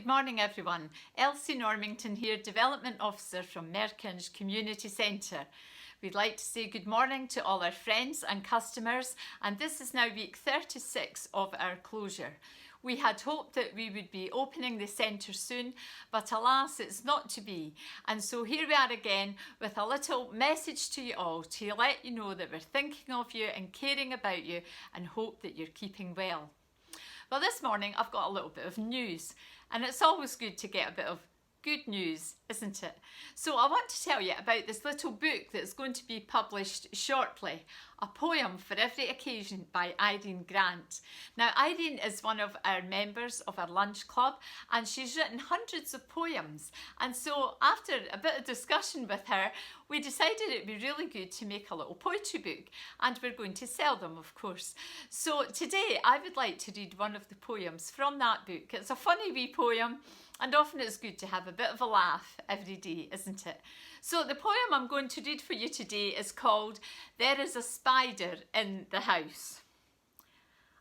Good morning everyone. Elsie Normington here, Development Officer from Merkinch Community Centre. We'd like to say good morning to all our friends and customers, and this is now week 36 of our closure. We had hoped that we would be opening the centre soon, but alas, it's not to be. And so here we are again with a little message to you all to let you know that we're thinking of you and caring about you and hope that you're keeping well. Well, this morning I've got a little bit of news, and it's always good to get a bit of good news, isn't it? So I want to tell you about this little book that's going to be published shortly, A Poem for Every Occasion by Irene Grant. Now, Irene is one of our members of our lunch club, and she's written hundreds of poems. And so after a bit of discussion with her, we decided it'd be really good to make a little poetry book, and we're going to sell them, of course. So today I would like to read one of the poems from that book. It's a funny wee poem, and often it's good to have a bit of a laugh every day, isn't it? So the poem I'm going to read for you today is called There is a Spider in the House.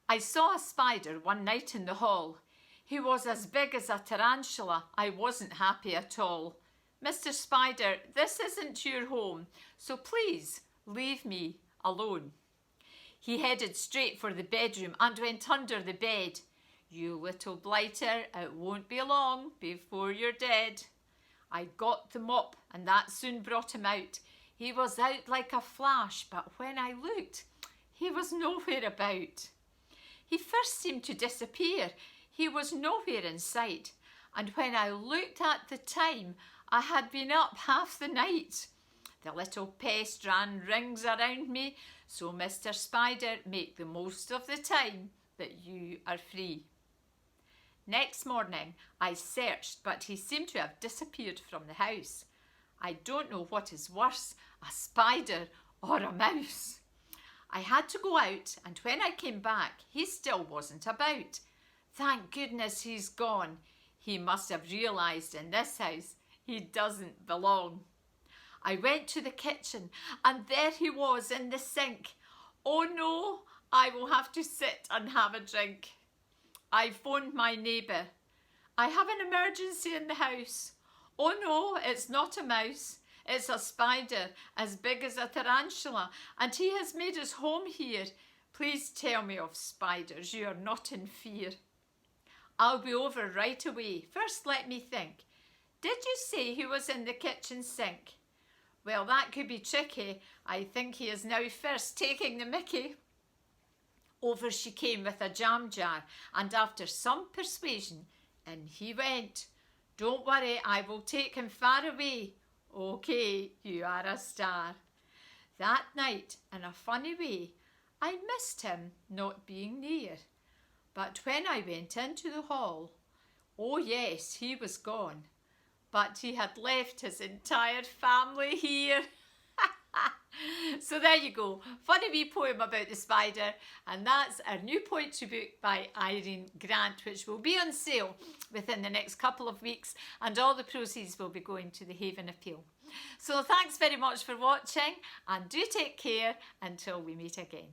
I saw a spider one night in the hall. He was as big as a tarantula. I wasn't happy at all. Mr. Spider, this isn't your home, so please leave me alone. He headed straight for the bedroom and went under the bed. You little blighter, it won't be long before you're dead. I got the mop and that soon brought him out. He was out like a flash, but when I looked, he was nowhere about. He first seemed to disappear. He was nowhere in sight. And when I looked at the time, I had been up half the night. The little pest ran rings around me, so Mr. Spider, make the most of the time that you are free. Next morning, I searched, but he seemed to have disappeared from the house. I don't know what is worse, a spider or a mouse. I had to go out, and when I came back, he still wasn't about. Thank goodness he's gone. He must have realised in this house he doesn't belong. I went to the kitchen, and there he was in the sink. Oh no, I will have to sit and have a drink. I phoned my neighbour. I have an emergency in the house. Oh no, it's not a mouse. It's a spider as big as a tarantula, and he has made his home here. Please tell me of spiders. You are not in fear. I'll be over right away. First, let me think. Did you say he was in the kitchen sink? Well, that could be tricky. I think he is now first taking the mickey. Over she came with a jam jar, and after some persuasion, in he went. Don't worry, I will take him far away. Okay, you are a star. That night, in a funny way, I missed him not being near. But when I went into the hall, oh yes, he was gone. But he had left his entire family here. So there you go, funny wee poem about the spider, and that's our new poetry book by Irene Grant, which will be on sale within the next couple of weeks, and all the proceeds will be going to the Haven Appeal. So thanks very much for watching, and do take care until we meet again.